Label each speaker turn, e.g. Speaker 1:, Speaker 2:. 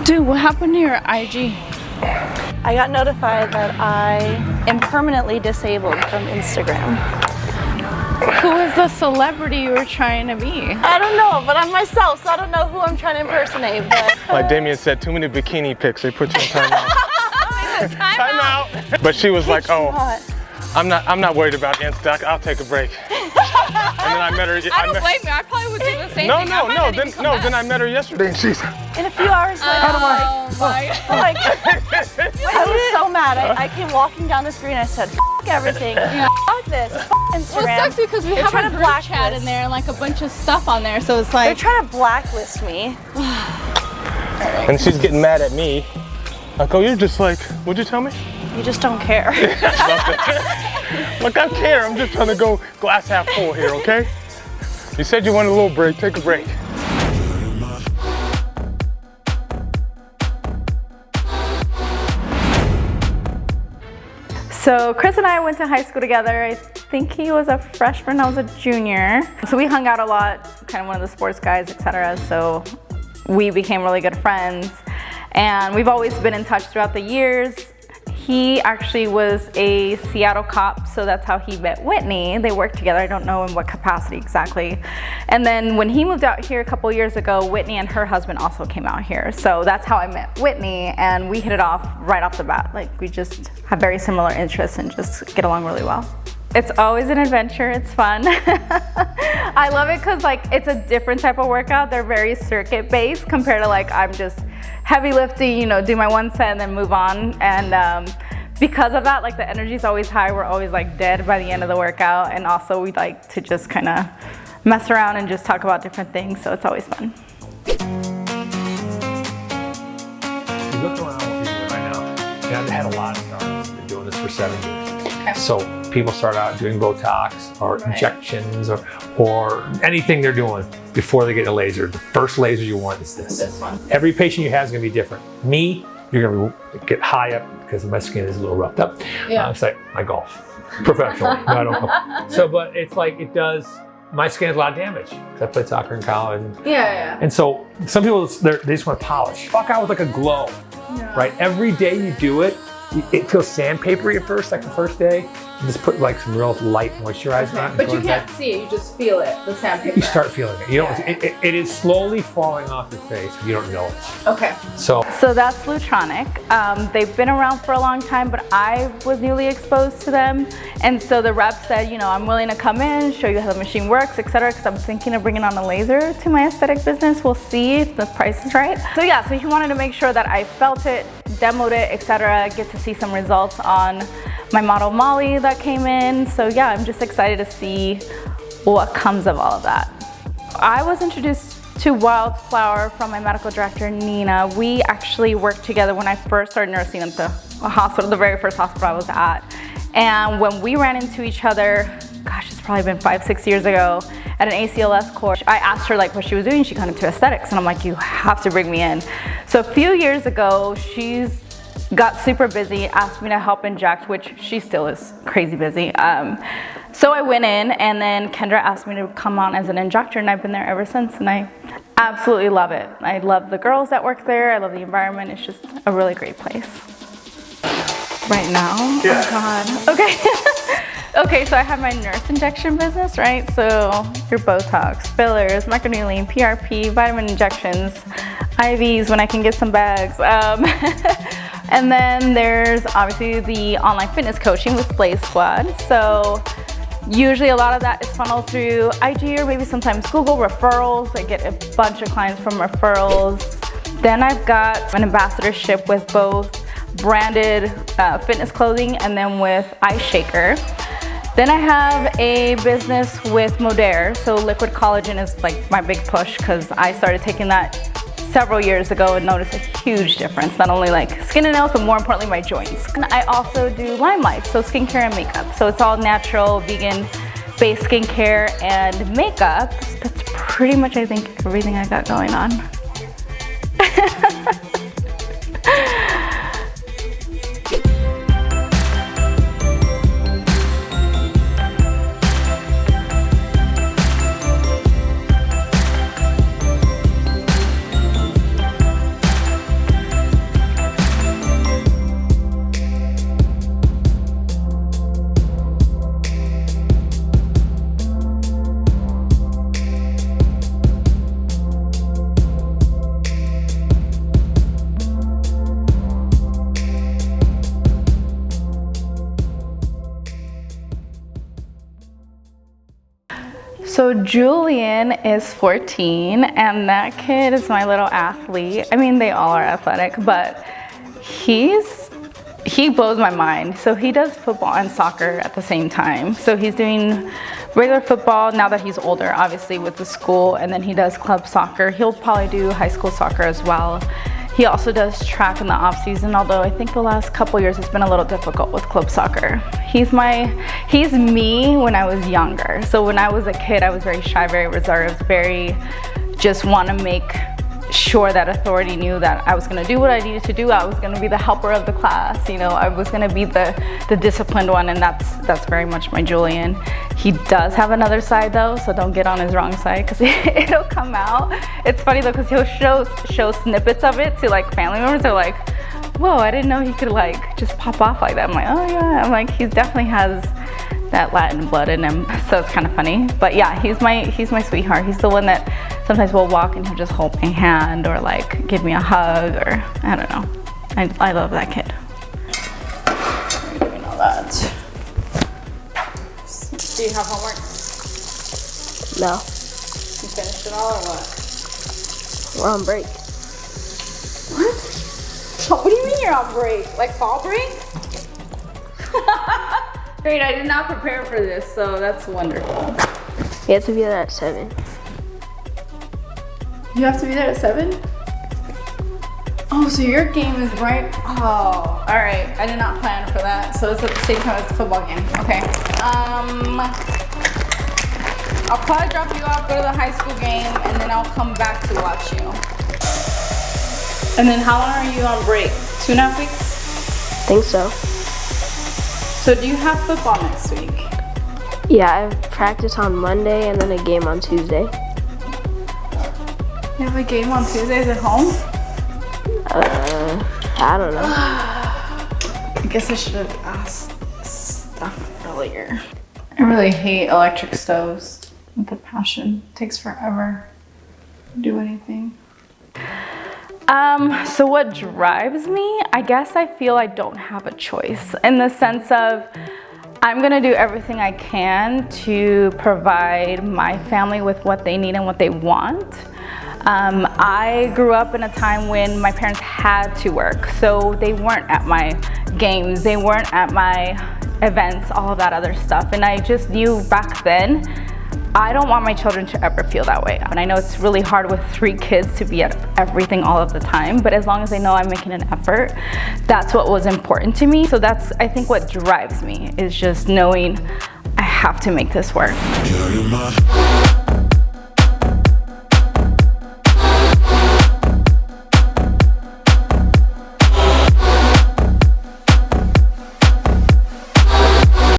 Speaker 1: Dude, what happened to your IG?
Speaker 2: I got notified that I am permanently disabled from Instagram.
Speaker 1: Who is the celebrity you were trying to be?
Speaker 2: I don't know, but I'm myself, so I don't know who I'm trying to impersonate. But
Speaker 3: like Damien said, too many bikini pics. They put you in timeout. Timeout. But she was like, "Oh, I'm not worried about Insta. I'll take a break." And then I met her.
Speaker 1: I don't blame you. I probably would do the same thing.
Speaker 3: Then I met her yesterday, and she's.
Speaker 2: In a few hours later, I was so mad. I came walking down the street and I said, "F everything. Fuck this. F Instagram."
Speaker 1: Well, it sucks because we have a group chat in there and like a bunch of stuff on there, so it's like
Speaker 2: they're trying to blacklist me.
Speaker 3: And she's getting mad at me. Like, oh, you're just like, what'd you tell me?
Speaker 2: You just don't care.
Speaker 3: Look, I care. I'm just trying to go glass half full here, okay? You said you wanted a little break. Take a break.
Speaker 4: So Chris and I went to high school together. I think he was a freshman, I was a junior. So we hung out a lot, kind of one of the sports guys, etc. So we became really good friends. And we've always been in touch throughout the years. He actually was a Seattle cop, so that's how he met Whitney. They worked together, I don't know in what capacity exactly. And then when he moved out here a couple years ago, Whitney and her husband also came out here. So that's how I met Whitney, and we hit it off right off the bat. Like, we just have very similar interests and just get along really well. It's always an adventure, it's fun. I love it because like it's a different type of workout. They're very circuit based compared to like I'm just heavy lifting, you know, do my one set and then move on. And because of that, like the energy is always high. We're always like dead by the end of the workout. And also we like to just kind of mess around and just talk about different things. So it's always fun.
Speaker 5: You look around what people do right now. You know, they had a lot of startups. They've been doing this for 7 years. So people start out doing Botox or injections or anything they're doing before they get a laser. The first laser you want is this one. Every patient you have is going to be different. Me, you're going to get high up because my skin is a little roughed up. Yeah. It's like I golf professionally. No, I don't golf. So, but it's like it does. My skin has a lot of damage because I played soccer in college. And so some people they just want to polish. Fuck out with like a glow, right? Every day you do it. It feels sandpapery at first, like the first day. You just put like some real light moisturizer on.
Speaker 1: But you can't see it, you just feel it, the sandpaper.
Speaker 5: You start feeling it. You don't. It is slowly falling off your face. You don't know it.
Speaker 1: Okay.
Speaker 4: So that's Lutronic. They've been around for a long time, but I was newly exposed to them. And so the rep said, you know, I'm willing to come in, show you how the machine works, etc. Because I'm thinking of bringing on a laser to my aesthetic business. We'll see if the price is right. So yeah, so he wanted to make sure that I felt it, demoed it, etc. Get to see some results on my model Molly that came in. So yeah, I'm just excited to see what comes of all of that. I was introduced to Wildflower from my medical director, Nina. We actually worked together when I first started nursing at the hospital, the very first hospital I was at. And when we ran into each other, gosh, it's probably been 5-6 years ago at an ACLS course, I asked her like what she was doing. She got into aesthetics and I'm like, you have to bring me in. So a few years ago, she's got super busy, asked me to help inject, which she still is crazy busy. So I went in and then Kendra asked me to come on as an injector and I've been there ever since and I absolutely love it. I love the girls that work there. I love the environment. It's just a really great place. Right now? Yeah. Oh God. Okay. Okay, so I have my nurse injection business, right? So your Botox, fillers, microneedling, PRP, vitamin injections, IVs when I can get some bags. And then there's obviously the online fitness coaching with Blaze Squad. So usually a lot of that is funneled through IG or maybe sometimes Google referrals. I get a bunch of clients from referrals. Then I've got an ambassadorship with both branded fitness clothing and then with Ice Shaker. Then I have a business with Modere. So liquid collagen is like my big push because I started taking that several years ago and noticed a huge difference, not only like skin and nails, but more importantly my joints. And I also do Limelight, so skincare and makeup. So it's all natural, vegan-based skincare and makeup. That's pretty much, I think, everything I got going on. So Julian is 14, and that kid is my little athlete. I mean, they all are athletic, but he blows my mind. So he does football and soccer at the same time. So he's doing regular football now that he's older, obviously with the school, and then he does club soccer. He'll probably do high school soccer as well. He also does track in the off season, although I think the last couple years it's been a little difficult with club soccer. He's me when I was younger. So when I was a kid, I was very shy, very reserved, very just want to make sure that authority knew that I was going to do what I needed to do. I was going to be the helper of the class, you know, I was going to be the disciplined one, and that's very much my Julian. He does have another side though, so don't get on his wrong side because it'll come out. It's funny though because he'll show snippets of it to like family members. They're like, whoa, I didn't know he could like just pop off like that. I'm like, oh yeah. I'm like, he definitely has that Latin blood in him, so it's kind of funny. But yeah, he's my sweetheart. He's the one that sometimes we'll walk and he'll just hold my hand or like give me a hug, or I don't know. I love that kid. You're doing all that. Do you have homework?
Speaker 2: No.
Speaker 4: You finished it all or what?
Speaker 2: We're on break.
Speaker 4: What? What do you mean you're on break? Like fall break? Great, I did not prepare for this, so that's wonderful.
Speaker 2: You have to be there at 7.
Speaker 4: You have to be there at 7? Oh, so your game is right. Oh, all right. I did not plan for that. So it's at the same time as the football game. Okay. I'll probably drop you off, go to the high school game, and then I'll come back to watch you. And then how long are you on break? 2.5 weeks?
Speaker 2: Think so.
Speaker 4: So do you have football next week?
Speaker 2: Yeah, I have practice on Monday and then a game on Tuesday.
Speaker 4: You have a game on Tuesdays at home?
Speaker 2: I don't know.
Speaker 4: I guess I should have asked this stuff earlier. I really hate electric stoves with a passion. It takes forever to do anything. So what drives me? I guess I feel I don't have a choice in the sense of I'm gonna do everything I can to provide my family with what they need and what they want. I grew up in a time when my parents had to work, so they weren't at my games, they weren't at my events, all of that other stuff. And I just knew back then, I don't want my children to ever feel that way. And I know it's really hard with 3 kids to be at everything all of the time, but as long as they know I'm making an effort, that's what was important to me. So that's, I think, what drives me, is just knowing I have to make this work.